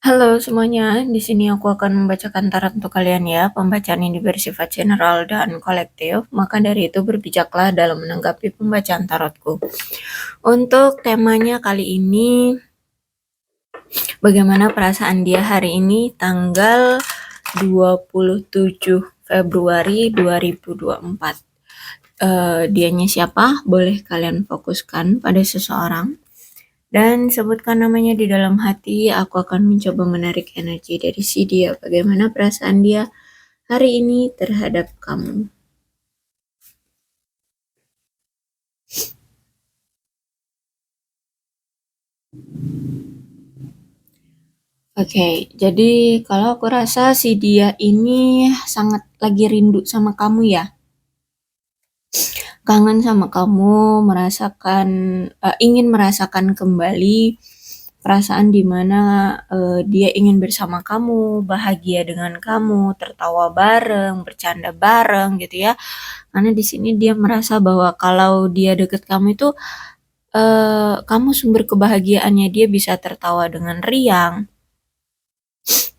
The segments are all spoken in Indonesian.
Halo semuanya, di sini aku akan membacakan tarot untuk kalian ya. Pembacaan ini bersifat general dan kolektif, maka dari itu berbijaklah dalam menanggapi pembacaan tarotku. Untuk temanya kali ini, bagaimana perasaan dia hari ini tanggal 27 Februari 2024. Dianya siapa? Boleh kalian fokuskan pada seseorang dan sebutkan namanya di dalam hati. Aku akan mencoba menarik energi dari si dia. Bagaimana perasaan dia hari ini terhadap kamu? Oke, jadi kalau aku rasa si dia ini sangat lagi rindu sama kamu ya. Kangen sama kamu, ingin merasakan kembali perasaan di mana dia ingin bersama kamu, bahagia dengan kamu, tertawa bareng, bercanda bareng gitu ya. Karena di sini dia merasa bahwa kalau dia deket kamu itu kamu sumber kebahagiaannya, dia bisa tertawa dengan riang,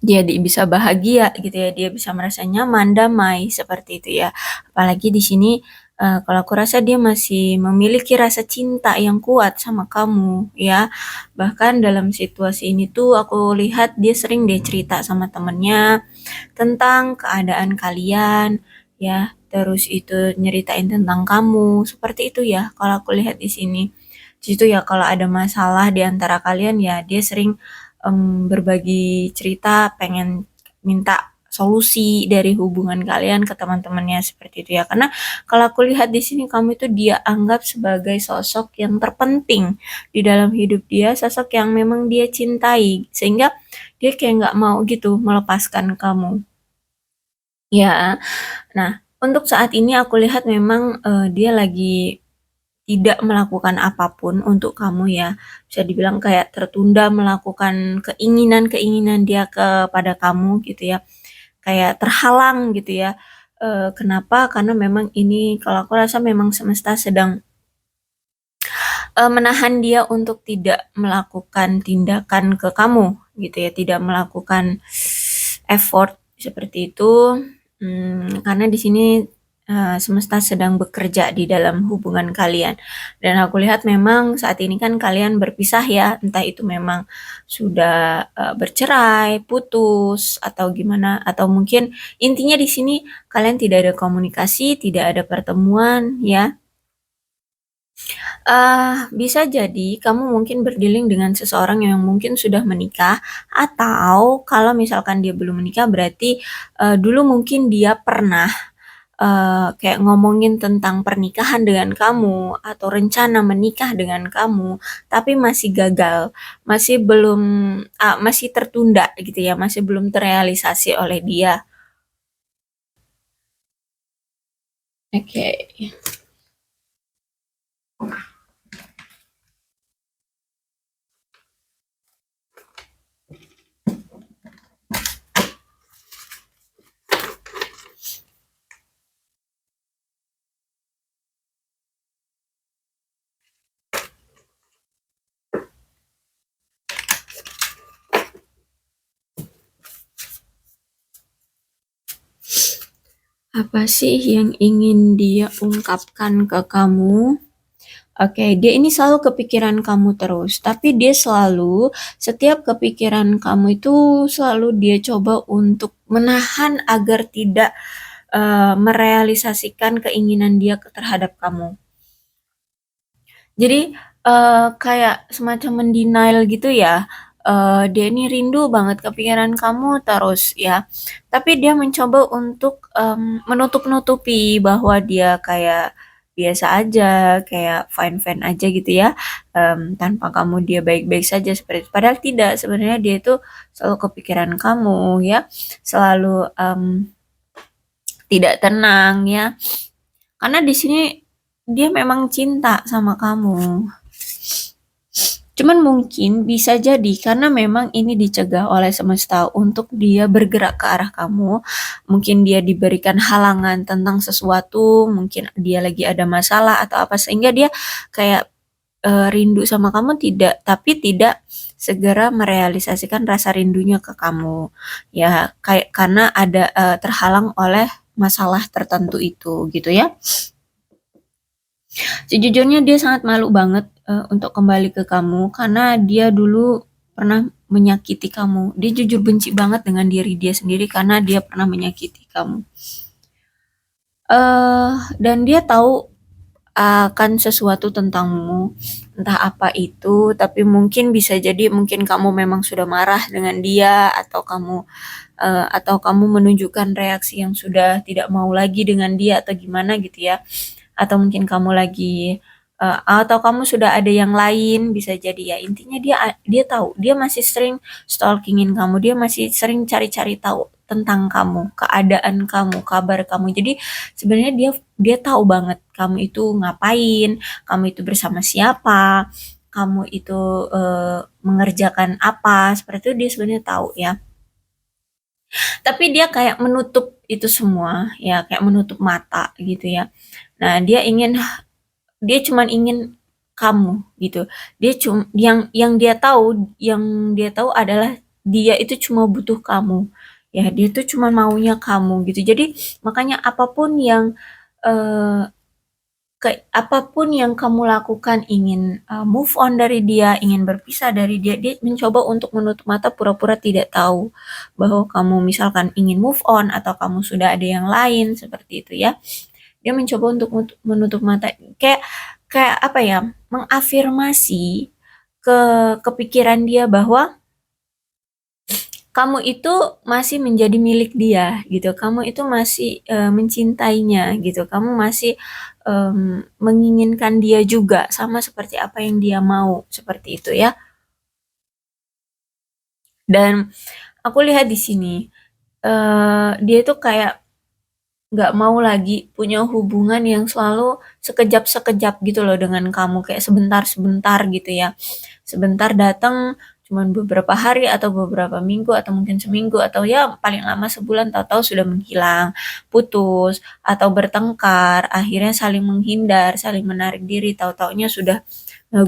dia bisa bahagia gitu ya, dia bisa merasa nyaman, damai seperti itu ya. Apalagi di sini kalau aku rasa dia masih memiliki rasa cinta yang kuat sama kamu ya. Bahkan dalam situasi ini tuh aku lihat dia sering deh cerita sama temennya tentang keadaan kalian ya. Terus itu nyeritain tentang kamu, seperti itu ya. Kalau aku lihat di sini. Di situ ya kalau ada masalah di antara kalian ya dia sering berbagi cerita, pengen minta solusi dari hubungan kalian ke teman-temannya seperti itu ya. Karena kalau aku lihat di sini kamu itu dia anggap sebagai sosok yang terpenting di dalam hidup dia, sosok yang memang dia cintai, sehingga dia kayak nggak mau gitu melepaskan kamu. Ya, nah untuk saat ini aku lihat memang dia lagi tidak melakukan apapun untuk kamu ya. Bisa dibilang kayak tertunda melakukan keinginan-keinginan dia kepada kamu gitu ya. Kayak terhalang gitu ya. Kenapa? Karena memang ini kalau aku rasa memang semesta sedang menahan dia untuk tidak melakukan tindakan ke kamu gitu ya, tidak melakukan effort seperti itu. Karena di sini semesta sedang bekerja di dalam hubungan kalian. Dan aku lihat memang saat ini kan kalian berpisah ya, entah itu memang sudah bercerai, putus atau gimana, atau mungkin intinya di sini kalian tidak ada komunikasi, tidak ada pertemuan ya. Bisa jadi kamu mungkin berdealing dengan seseorang yang mungkin sudah menikah, atau kalau misalkan dia belum menikah berarti dulu mungkin dia pernah kayak ngomongin tentang pernikahan dengan kamu atau rencana menikah dengan kamu, tapi masih gagal, masih tertunda gitu ya, masih belum terrealisasi oleh dia. Oke. Apa sih yang ingin dia ungkapkan ke kamu? Oke, dia ini selalu kepikiran kamu terus, tapi dia selalu, setiap kepikiran kamu itu selalu dia coba untuk menahan agar tidak merealisasikan keinginan dia terhadap kamu. Jadi kayak semacam mendenial gitu ya. Dia ini rindu banget kepikiran kamu terus ya. Tapi dia mencoba untuk menutup-nutupi bahwa dia kayak biasa aja, kayak fine-fine aja gitu ya. Tanpa kamu dia baik-baik saja seperti itu. Padahal tidak, sebenarnya dia itu selalu kepikiran kamu ya. Selalu tidak tenang ya. Karena di sini dia memang cinta sama kamu. Cuman mungkin bisa jadi karena memang ini dicegah oleh semesta untuk dia bergerak ke arah kamu. Mungkin dia diberikan halangan tentang sesuatu, mungkin dia lagi ada masalah atau apa sehingga dia kayak rindu sama kamu tidak, tapi tidak segera merealisasikan rasa rindunya ke kamu. Ya, kayak karena ada terhalang oleh masalah tertentu itu gitu ya. Sejujurnya dia sangat malu banget untuk kembali ke kamu karena dia dulu pernah menyakiti kamu. Dia jujur benci banget dengan diri dia sendiri karena dia pernah menyakiti kamu. Dan dia tahu akan sesuatu tentangmu, entah apa itu, tapi mungkin bisa jadi mungkin kamu memang sudah marah dengan dia atau kamu menunjukkan reaksi yang sudah tidak mau lagi dengan dia atau gimana gitu ya. Atau mungkin kamu lagi atau kamu sudah ada yang lain, bisa jadi ya. Intinya dia tahu, dia masih sering stalkingin kamu, dia masih sering cari-cari tahu tentang kamu, keadaan kamu, kabar kamu. Jadi sebenarnya dia dia tahu banget kamu itu ngapain, kamu itu bersama siapa, kamu itu mengerjakan apa, seperti itu dia sebenarnya tahu ya. Tapi dia kayak menutup itu semua, ya kayak menutup mata gitu ya. Nah, dia cuman ingin kamu gitu. Yang dia tahu adalah dia itu cuma butuh kamu. Ya, dia tuh cuma maunya kamu gitu. Jadi makanya eh, apapun yang kamu lakukan ingin move on dari dia, ingin berpisah dari dia, dia mencoba untuk menutup mata pura-pura tidak tahu bahwa kamu misalkan ingin move on atau kamu sudah ada yang lain seperti itu ya. Dia mencoba untuk menutup mata kayak kayak apa ya? Mengafirmasi ke kepikiran dia bahwa kamu itu masih menjadi milik dia gitu. Kamu itu masih mencintainya gitu. Kamu masih menginginkan dia juga sama seperti apa yang dia mau seperti itu ya. Dan aku lihat di sini dia itu kayak nggak mau lagi punya hubungan yang selalu sekejap-sekejap gitu loh dengan kamu kayak sebentar-sebentar gitu ya. Sebentar datang cuman beberapa hari atau beberapa minggu atau mungkin seminggu atau ya paling lama sebulan tahu-tahu sudah menghilang, putus atau bertengkar, akhirnya saling menghindar, saling menarik diri, tahu-taunya sudah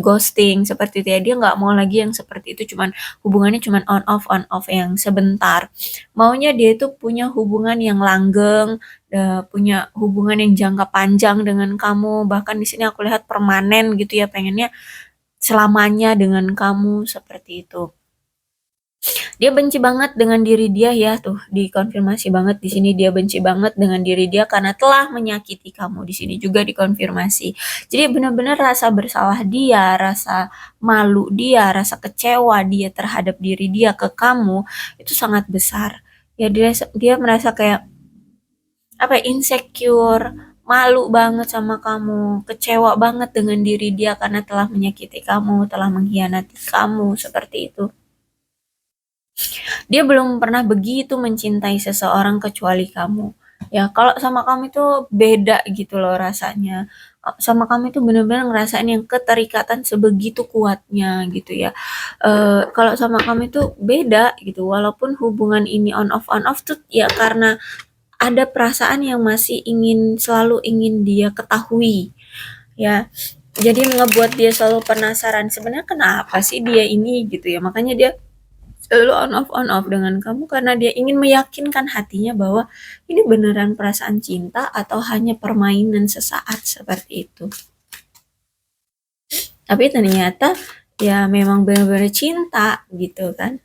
ghosting seperti itu ya. Dia nggak mau lagi yang seperti itu cuman hubungannya cuman on off yang sebentar. Maunya dia itu punya hubungan yang langgeng, punya hubungan yang jangka panjang dengan kamu. Bahkan di sini aku lihat permanen gitu ya, pengennya selamanya dengan kamu seperti itu. Dia benci banget dengan diri dia ya, tuh dikonfirmasi banget di sini dia benci banget dengan diri dia karena telah menyakiti kamu. Di sini juga dikonfirmasi. Jadi benar-benar rasa bersalah dia, rasa malu dia, rasa kecewa dia terhadap diri dia ke kamu itu sangat besar. Ya dia merasa kayak apa ya, insecure, malu banget sama kamu, kecewa banget dengan diri dia karena telah menyakiti kamu, telah mengkhianati kamu seperti itu. Dia belum pernah begitu mencintai seseorang kecuali kamu. Ya, kalau sama kamu itu beda gitu loh rasanya. Sama kamu itu benar-benar ngerasain yang keterikatan sebegitu kuatnya gitu ya. Kalau sama kamu itu beda gitu. Walaupun hubungan ini on off tuh ya karena ada perasaan yang masih selalu ingin dia ketahui. Ya, jadi ngebuat dia selalu penasaran sebenarnya kenapa sih dia ini gitu ya. Makanya dia selalu on off dengan kamu karena dia ingin meyakinkan hatinya bahwa ini beneran perasaan cinta atau hanya permainan sesaat seperti itu. Tapi ternyata ya memang benar-benar cinta gitu kan.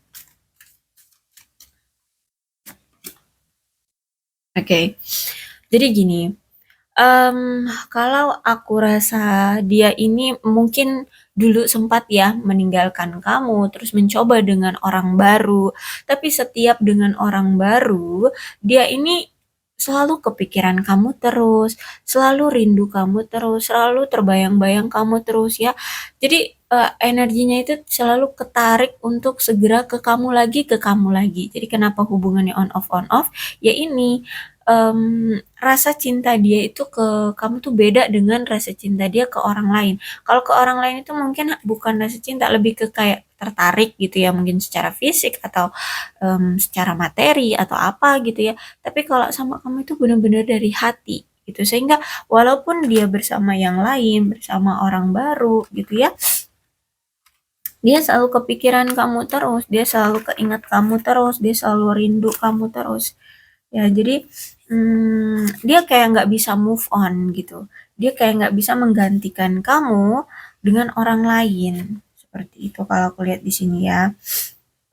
Oke. Jadi gini, kalau aku rasa dia ini mungkin dulu sempat ya meninggalkan kamu, terus mencoba dengan orang baru, tapi setiap dengan orang baru, dia ini selalu kepikiran kamu terus, selalu rindu kamu terus, selalu terbayang-bayang kamu terus ya. Jadi energinya itu selalu ketarik untuk segera ke kamu lagi, ke kamu lagi. Jadi kenapa hubungannya on off? Ya ini rasa cinta dia itu ke kamu tuh beda dengan rasa cinta dia ke orang lain. Kalau ke orang lain itu mungkin bukan rasa cinta, lebih ke kayak tertarik gitu ya, mungkin secara fisik atau secara materi atau apa gitu ya. Tapi kalau sama kamu itu benar-benar dari hati gitu. Sehingga walaupun dia bersama yang lain, bersama orang baru gitu ya, Dia selalu kepikiran kamu terus, dia selalu keingat kamu terus, dia selalu rindu kamu terus. Ya, jadi dia kayak nggak bisa move on gitu. Dia kayak nggak bisa menggantikan kamu dengan orang lain. Seperti itu kalau aku lihat di sini ya.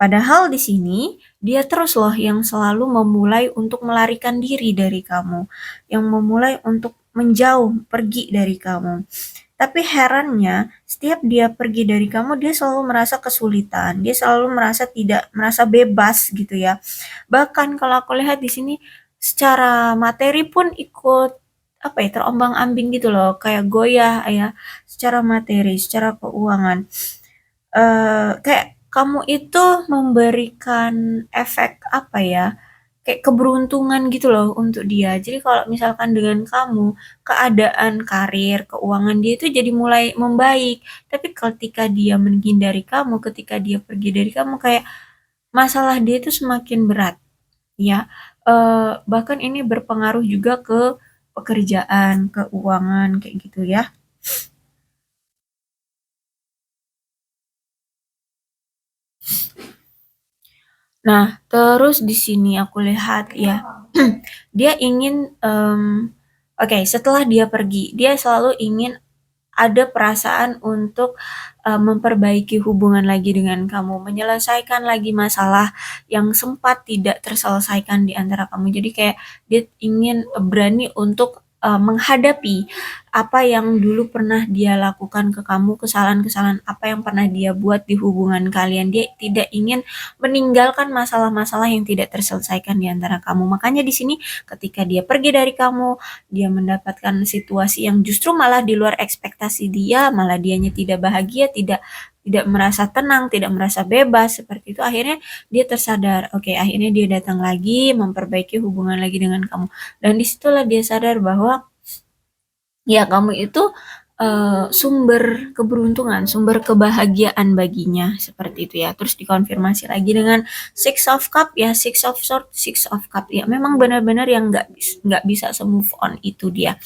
Padahal di sini dia terus loh yang selalu memulai untuk melarikan diri dari kamu, yang memulai untuk menjauh, pergi dari kamu. Tapi herannya, setiap dia pergi dari kamu, dia selalu merasa kesulitan, dia selalu merasa tidak merasa bebas gitu ya. Bahkan kalau aku lihat di sini secara materi pun ikut apa ya, terombang-ambing gitu loh, kayak goyah ya, secara materi, secara keuangan. Kayak kamu itu memberikan efek apa ya, kayak keberuntungan gitu loh untuk dia. Jadi kalau misalkan dengan kamu, keadaan karir, keuangan dia itu jadi mulai membaik. Tapi ketika dia menghindari kamu, ketika dia pergi dari kamu, kayak masalah dia itu semakin berat, ya. Bahkan ini berpengaruh juga ke pekerjaan, keuangan, kayak gitu ya. Nah, terus di sini aku lihat ya, dia ingin, oke, setelah dia pergi, dia selalu ingin ada perasaan untuk memperbaiki hubungan lagi dengan kamu, menyelesaikan lagi masalah yang sempat tidak terselesaikan di antara kamu. Jadi kayak dia ingin berani untuk menghadapi apa yang dulu pernah dia lakukan ke kamu, kesalahan-kesalahan apa yang pernah dia buat di hubungan kalian. Dia tidak ingin meninggalkan masalah-masalah yang tidak terselesaikan di antara kamu. Makanya di sini ketika dia pergi dari kamu, dia mendapatkan situasi yang justru malah di luar ekspektasi dia, malah dianya tidak bahagia, tidak tidak merasa tenang, tidak merasa bebas seperti itu. Akhirnya dia tersadar, oke, akhirnya dia datang lagi memperbaiki hubungan lagi dengan kamu. Dan disitulah dia sadar bahwa ya kamu itu sumber keberuntungan, sumber kebahagiaan baginya seperti itu ya. Terus dikonfirmasi lagi dengan Six of Cup ya, Six of Swords, Six of Cup ya. Memang benar-benar yang nggak bisa se-move on itu dia.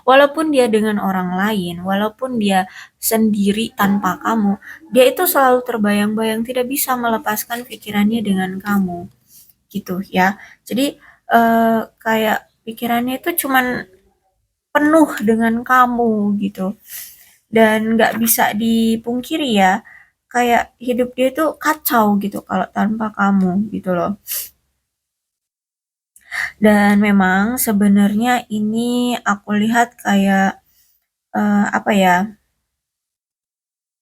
Walaupun dia dengan orang lain, walaupun dia sendiri tanpa kamu, dia itu selalu terbayang-bayang tidak bisa melepaskan pikirannya dengan kamu gitu ya. Jadi kayak pikirannya itu cuman penuh dengan kamu gitu. Dan nggak bisa dipungkiri ya, kayak hidup dia tuh kacau gitu kalau tanpa kamu gitu loh. Dan memang sebenarnya ini aku lihat kayak apa ya,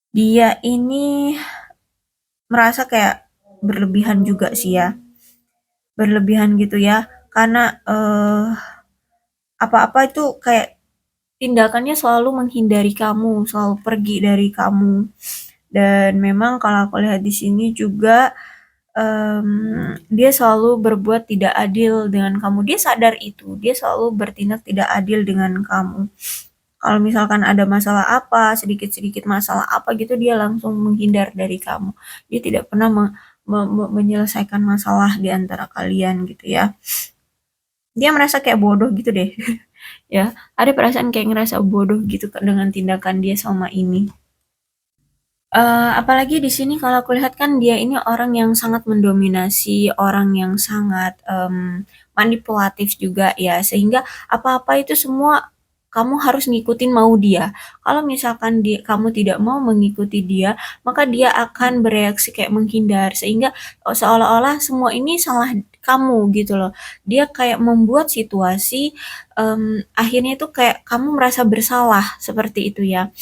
dia ini merasa kayak berlebihan juga sih ya, berlebihan gitu ya, karena apa-apa itu kayak tindakannya selalu menghindari kamu, selalu pergi dari kamu. Dan memang kalau aku lihat di sini juga dia selalu berbuat tidak adil dengan kamu. Dia sadar itu, dia selalu bertindak tidak adil dengan kamu. Kalau misalkan ada masalah apa, sedikit-sedikit masalah apa gitu, dia langsung menghindar dari kamu. Dia tidak pernah menyelesaikan masalah di antara kalian gitu ya. Dia merasa kayak bodoh gitu deh. Ya, ada perasaan kayak ngerasa bodoh gitu dengan tindakan dia sama ini. Apalagi di sini kalau aku lihat kan dia ini orang yang sangat mendominasi, orang yang sangat manipulatif juga ya, sehingga apa-apa itu semua kamu harus ngikutin mau dia. Kalau misalkan kamu tidak mau mengikuti dia, maka dia akan bereaksi kayak menghindar, sehingga seolah-olah semua ini salah kamu gitu loh. Dia kayak membuat situasi akhirnya itu kayak kamu merasa bersalah seperti itu ya.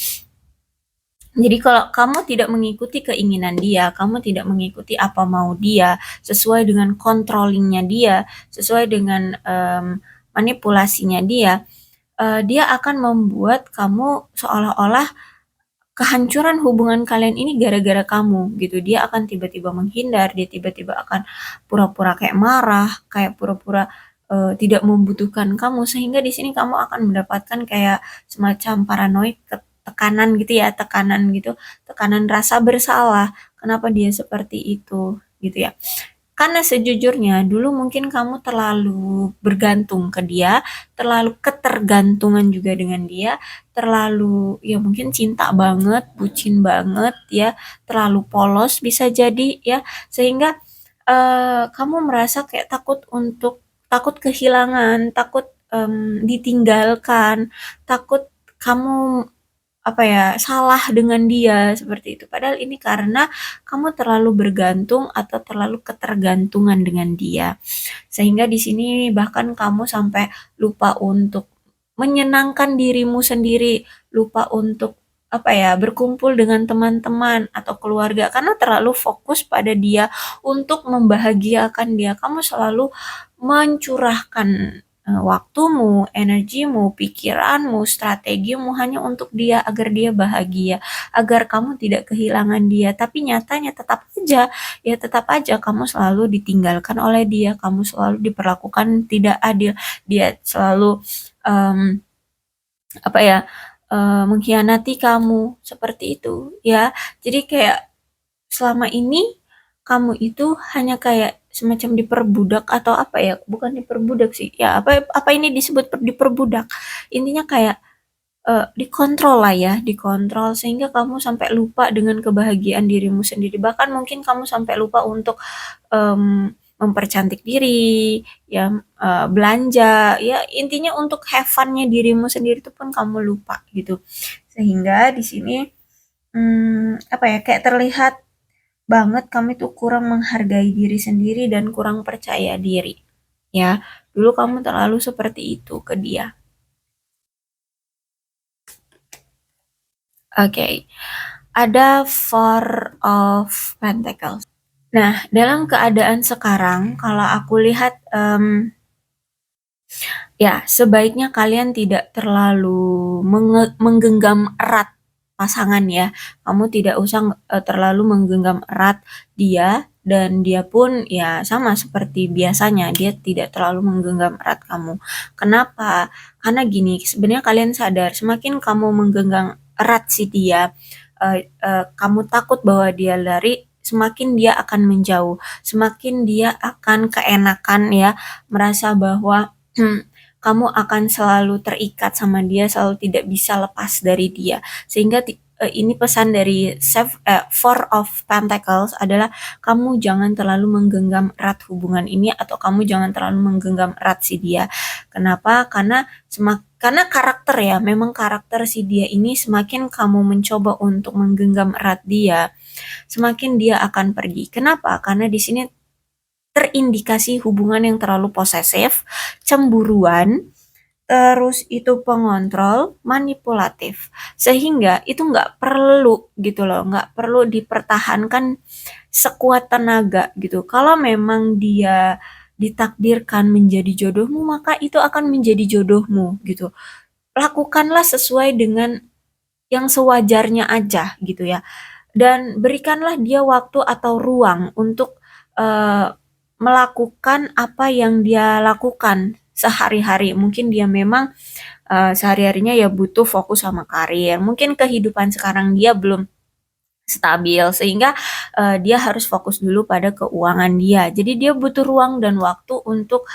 Jadi kalau kamu tidak mengikuti keinginan dia, kamu tidak mengikuti apa mau dia, sesuai dengan controllingnya dia, sesuai dengan manipulasinya dia, dia akan membuat kamu seolah-olah kehancuran hubungan kalian ini gara-gara kamu gitu. Dia akan tiba-tiba menghindar, dia tiba-tiba akan pura-pura kayak marah, kayak pura-pura tidak membutuhkan kamu, sehingga di sini kamu akan mendapatkan kayak semacam paranoid, tekanan gitu ya, tekanan gitu, tekanan rasa bersalah. Kenapa dia seperti itu gitu ya? Karena sejujurnya dulu mungkin kamu terlalu bergantung ke dia, terlalu ketergantungan juga dengan dia, terlalu ya mungkin cinta banget, bucin banget ya, terlalu polos bisa jadi ya, sehingga kamu merasa kayak takut kehilangan, takut ditinggalkan, takut kamu apa ya, salah dengan dia seperti itu. Padahal ini karena kamu terlalu bergantung atau terlalu ketergantungan dengan dia. Sehingga di sini bahkan kamu sampai lupa untuk menyenangkan dirimu sendiri, lupa untuk apa ya, berkumpul dengan teman-teman atau keluarga karena terlalu fokus pada dia untuk membahagiakan dia. Kamu selalu mencurahkan waktumu, energimu, pikiranmu, strategimu hanya untuk dia agar dia bahagia, agar kamu tidak kehilangan dia. Tapi nyatanya tetap aja kamu selalu ditinggalkan oleh dia, kamu selalu diperlakukan tidak adil, dia selalu em, apa ya, mengkhianati kamu seperti itu ya. Jadi kayak selama ini kamu itu hanya kayak semacam diperbudak atau apa ya, bukan diperbudak sih ya, apa apa ini disebut diperbudak, intinya kayak dikontrol lah ya, dikontrol sehingga kamu sampai lupa dengan kebahagiaan dirimu sendiri. Bahkan mungkin kamu sampai lupa untuk mempercantik diri, ya belanja, ya intinya untuk have fun-nya dirimu sendiri itu pun kamu lupa gitu. Sehingga di sini apa ya, kayak terlihat banget kamu itu kurang menghargai diri sendiri dan kurang percaya diri. Ya, dulu kamu terlalu seperti itu ke dia. Oke, ada Four of Pentacles. Nah, dalam keadaan sekarang, kalau aku lihat, ya sebaiknya kalian tidak terlalu menggenggam erat pasangan ya. Kamu tidak usah terlalu menggenggam erat dia dan dia pun ya sama seperti biasanya, dia tidak terlalu menggenggam erat kamu. Kenapa? Karena gini, sebenarnya kalian sadar semakin kamu menggenggam erat si dia, kamu takut bahwa dia lari, semakin dia akan menjauh, semakin dia akan keenakan ya, merasa bahwa kamu akan selalu terikat sama dia, selalu tidak bisa lepas dari dia. Sehingga ini pesan dari Four of Pentacles adalah kamu jangan terlalu menggenggam erat hubungan ini atau kamu jangan terlalu menggenggam erat si dia. Kenapa? Karena karakter ya, memang karakter si dia ini semakin kamu mencoba untuk menggenggam erat dia, semakin dia akan pergi. Kenapa? Karena di sini terindikasi hubungan yang terlalu posesif, cemburuan, terus itu pengontrol, manipulatif. Sehingga itu nggak perlu gitu loh, nggak perlu dipertahankan sekuat tenaga gitu. Kalau memang dia ditakdirkan menjadi jodohmu, maka itu akan menjadi jodohmu gitu. Lakukanlah sesuai dengan yang sewajarnya aja gitu ya. Dan berikanlah dia waktu atau ruang untuk eh, melakukan apa yang dia lakukan sehari-hari. Mungkin dia memang sehari-harinya ya butuh fokus sama karir. Mungkin kehidupan sekarang dia belum stabil sehingga dia harus fokus dulu pada keuangan dia. Jadi dia butuh ruang dan waktu untuk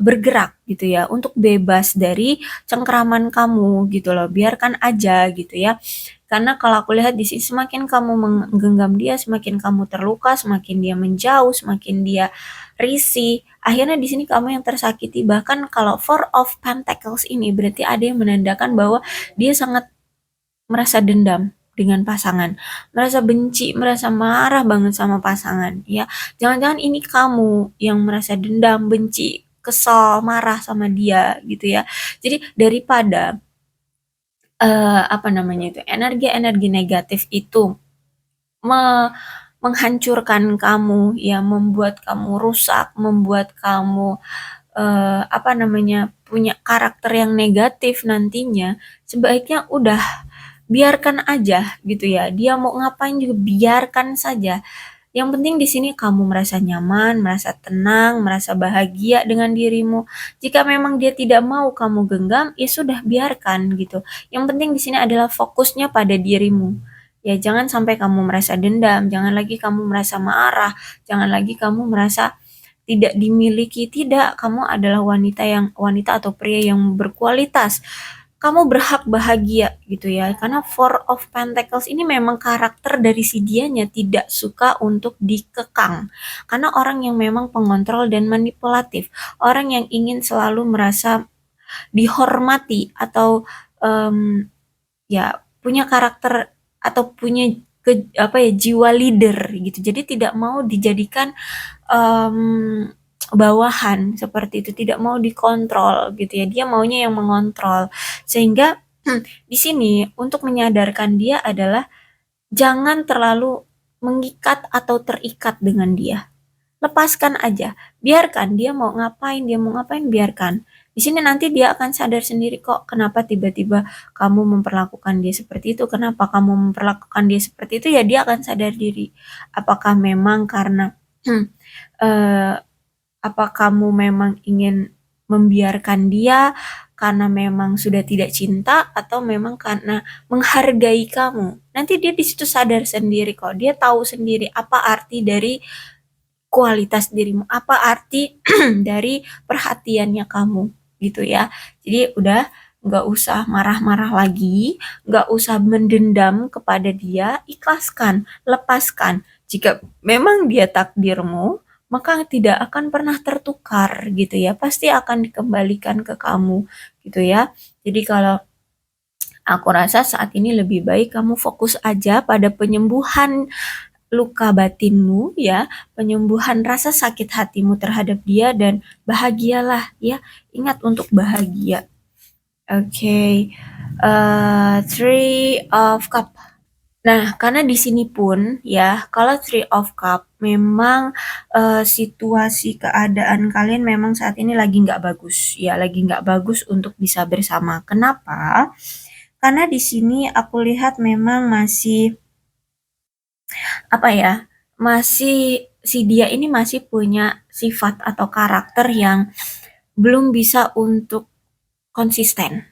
bergerak gitu ya, untuk bebas dari cengkraman kamu gitu loh. Biarkan aja gitu ya. Karena kalau aku lihat di sini semakin kamu menggenggam dia, semakin kamu terluka, semakin dia menjauh, semakin dia risih. Akhirnya di sini kamu yang tersakiti. Bahkan kalau Four of Pentacles ini berarti ada yang menandakan bahwa dia sangat merasa dendam dengan pasangan, merasa benci, merasa marah banget sama pasangan, ya. Jangan-jangan ini kamu yang merasa dendam, benci, kesal, marah sama dia gitu ya. Jadi daripada apa namanya itu, energi-energi negatif itu me- menghancurkan kamu, ya, membuat kamu rusak, membuat kamu apa namanya, punya karakter yang negatif nantinya, sebaiknya udah biarkan aja gitu ya. Dia mau ngapain juga biarkan saja. Yang penting di sini kamu merasa nyaman, merasa tenang, merasa bahagia dengan dirimu. Jika memang dia tidak mau kamu genggam, ya sudah biarkan gitu. Yang penting di sini adalah fokusnya pada dirimu. Ya jangan sampai kamu merasa dendam, jangan lagi kamu merasa marah, jangan lagi kamu merasa tidak dimiliki. Tidak, kamu adalah wanita atau pria yang berkualitas. Kamu berhak bahagia gitu ya. Karena Four of Pentacles ini memang karakter dari si dianya tidak suka untuk dikekang. Karena orang yang memang pengontrol dan manipulatif, orang yang ingin selalu merasa dihormati atau ya punya karakter atau punya jiwa leader gitu. Jadi tidak mau dijadikan bawahan seperti itu, tidak mau dikontrol gitu ya. Dia maunya yang mengontrol. Sehingga di sini untuk menyadarkan dia adalah jangan terlalu mengikat atau terikat dengan dia. Lepaskan aja, biarkan dia mau ngapain biarkan. Di sini nanti dia akan sadar sendiri kok kenapa tiba-tiba kamu memperlakukan dia seperti itu, kenapa kamu memperlakukan dia seperti itu, ya dia akan sadar diri. Apakah memang karena eh, apa kamu memang ingin membiarkan dia karena memang sudah tidak cinta atau memang karena menghargai kamu. Nanti dia di situ sadar sendiri kok. Dia tahu sendiri apa arti dari kualitas dirimu, apa arti dari perhatiannya kamu gitu ya. Jadi udah nggak usah marah-marah lagi, nggak usah mendendam kepada dia, ikhlaskan, lepaskan. Jika memang dia takdirmu, maka tidak akan pernah tertukar gitu ya, pasti akan dikembalikan ke kamu gitu ya. Jadi kalau aku rasa saat ini lebih baik kamu fokus aja pada penyembuhan luka batinmu ya, penyembuhan rasa sakit hatimu terhadap dia dan bahagialah ya. Ingat untuk bahagia. Oke, Three of Cup. Nah, karena di sini pun ya, kalau Three of Cup memang situasi keadaan kalian memang saat ini lagi nggak bagus ya, lagi nggak bagus untuk bisa bersama. Kenapa? Karena di sini aku lihat memang masih apa ya, masih si dia ini masih punya sifat atau karakter yang belum bisa untuk konsisten,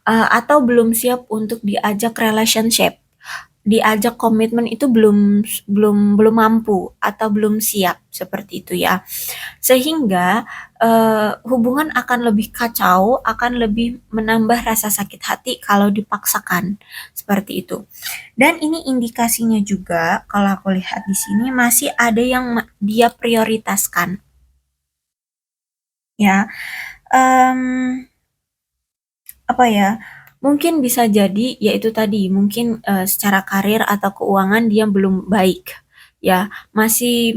atau belum siap untuk diajak relationship, diajak komitmen itu belum belum belum mampu atau belum siap seperti itu ya. Sehingga hubungan akan lebih kacau, akan lebih menambah rasa sakit hati kalau dipaksakan seperti itu. Dan ini indikasinya juga kalau aku lihat di sini masih ada yang dia prioritaskan ya. Em, apa ya? Mungkin bisa jadi yaitu tadi mungkin secara karir atau keuangan dia belum baik. Ya, masih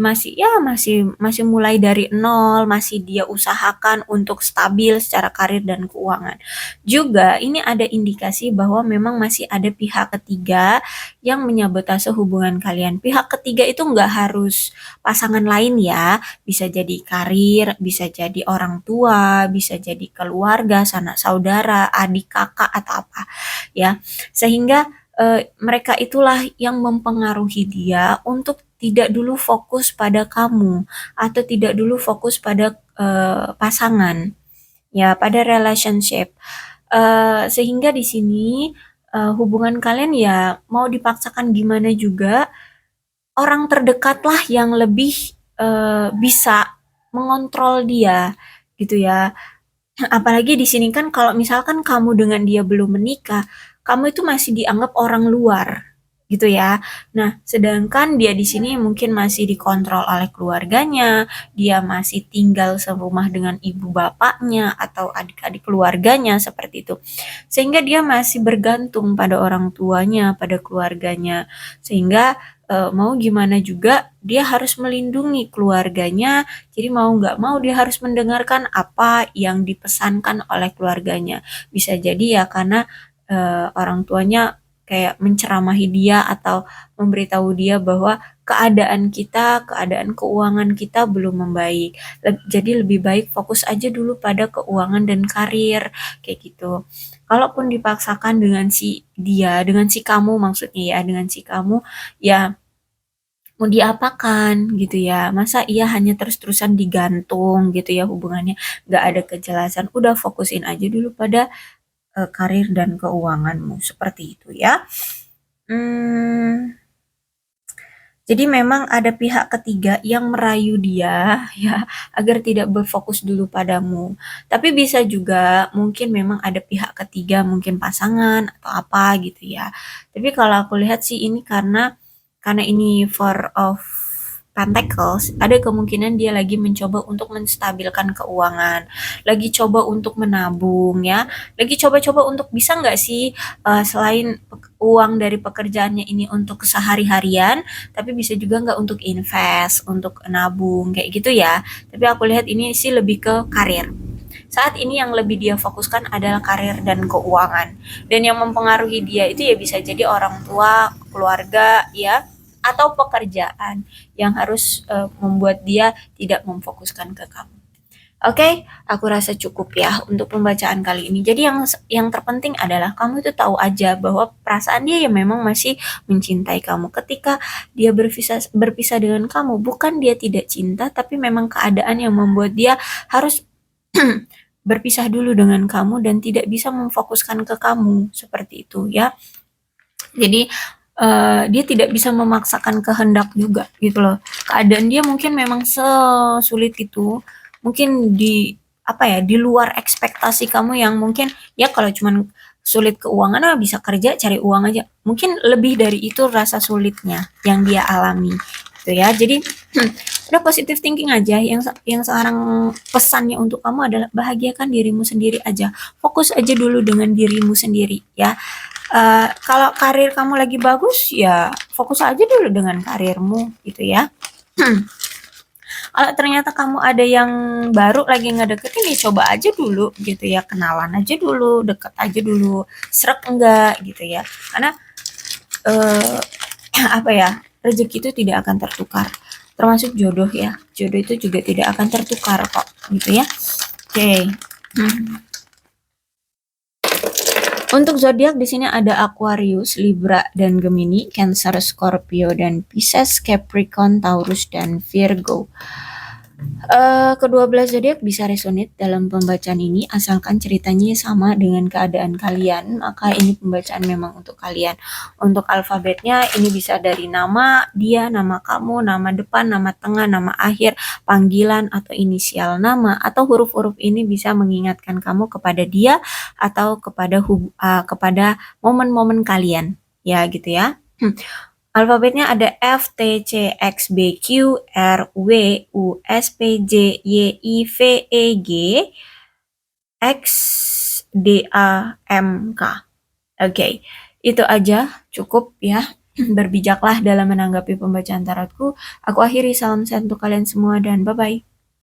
mulai dari nol, masih dia usahakan untuk stabil secara karir dan keuangan. Juga ini ada indikasi bahwa memang masih ada pihak ketiga yang menyabotase hubungan kalian. Pihak ketiga itu nggak harus pasangan lain ya, bisa jadi karir, bisa jadi orang tua, bisa jadi keluarga, sanak saudara, adik kakak atau apa ya. Sehingga mereka itulah yang mempengaruhi dia untuk tidak dulu fokus pada kamu atau tidak dulu fokus pada pasangan ya, pada relationship. Sehingga di sini hubungan kalian ya mau dipaksakan gimana juga orang terdekatlah yang lebih bisa mengontrol dia gitu ya. Apalagi di sini kan kalau misalkan kamu dengan dia belum menikah, kamu itu masih dianggap orang luar gitu ya. Nah, sedangkan dia di sini mungkin masih dikontrol oleh keluarganya, dia masih tinggal serumah dengan ibu bapaknya atau adik-adik keluarganya seperti itu. Sehingga dia masih bergantung pada orang tuanya, pada keluarganya. Sehingga mau gimana juga dia harus melindungi keluarganya, jadi mau nggak mau dia harus mendengarkan apa yang dipesankan oleh keluarganya. Bisa jadi ya karena orang tuanya kayak menceramahi dia atau memberitahu dia bahwa keadaan keuangan kita belum membaik. Jadi lebih baik fokus aja dulu pada keuangan dan karir kayak gitu. Kalaupun dipaksakan dengan si kamu maksudnya ya, dengan si kamu ya mau diapakan gitu ya, masa iya hanya terus-terusan digantung gitu ya hubungannya, nggak ada kejelasan. Udah fokusin aja dulu pada karir dan keuanganmu seperti itu ya. Mmm, jadi memang ada pihak ketiga yang merayu dia ya, agar tidak berfokus dulu padamu. Tapi bisa juga mungkin memang ada pihak ketiga, mungkin pasangan atau apa gitu ya. Tapi kalau aku lihat sih ini karena ini Four of Pentacles, ada kemungkinan dia lagi mencoba untuk menstabilkan keuangan, lagi coba untuk menabung ya, lagi coba-coba untuk bisa nggak sih selain uang dari pekerjaannya ini untuk kesehari-harian, tapi bisa juga nggak untuk invest, untuk nabung kayak gitu ya. Tapi aku lihat ini sih lebih ke karir. Saat ini yang lebih dia fokuskan adalah karir dan keuangan. Dan yang mempengaruhi dia itu ya bisa jadi orang tua, keluarga ya, atau pekerjaan yang harus membuat dia tidak memfokuskan ke kamu. Oke, aku rasa cukup ya untuk pembacaan kali ini. Jadi yang terpenting adalah kamu itu tahu aja bahwa perasaan dia ya memang masih mencintai kamu. Ketika dia berpisah dengan kamu, bukan dia tidak cinta, tapi memang keadaan yang membuat dia harus berpisah dulu dengan kamu dan tidak bisa memfokuskan ke kamu seperti itu ya. Jadi dia tidak bisa memaksakan kehendak juga gitu loh. Keadaan dia mungkin memang sesulit itu, mungkin di apa ya, di luar ekspektasi kamu yang mungkin ya kalau cuman sulit keuangan bisa kerja cari uang aja. Mungkin lebih dari itu rasa sulitnya yang dia alami gitu ya. Jadi udah positive thinking aja. Yang sekarang pesannya untuk kamu adalah bahagiakan dirimu sendiri aja. Fokus aja dulu dengan dirimu sendiri ya. Kalau karir kamu lagi bagus, ya fokus aja dulu dengan karirmu gitu ya. Kalau ternyata kamu ada yang baru lagi ngedeketin, ya coba aja dulu gitu ya, kenalan aja dulu, deket aja dulu, srek enggak gitu ya. Karena eh, apa ya, rezeki itu tidak akan tertukar. Termasuk jodoh ya, jodoh itu juga tidak akan tertukar kok gitu ya. Oke. Okay. Untuk zodiak di sini ada Aquarius, Libra dan Gemini, Cancer, Scorpio dan Pisces, Capricorn, Taurus dan Virgo. Kedua belas zodiak bisa resonate dalam pembacaan ini asalkan ceritanya sama dengan keadaan kalian, maka ini pembacaan memang untuk kalian. Untuk alfabetnya ini bisa dari nama dia, nama kamu, nama depan, nama tengah, nama akhir, panggilan atau inisial nama, atau huruf-huruf ini bisa mengingatkan kamu kepada dia atau kepada momen-momen kalian ya gitu ya. Alfabetnya ada F, T, C, X, B, Q, R, W, U, S, P, J, Y, I, V, E, G, X, D, A, M, K. Oke, itu aja cukup ya. Berbijaklah dalam menanggapi pembacaan tarotku. Aku akhiri salam sehat untuk kalian semua dan bye-bye.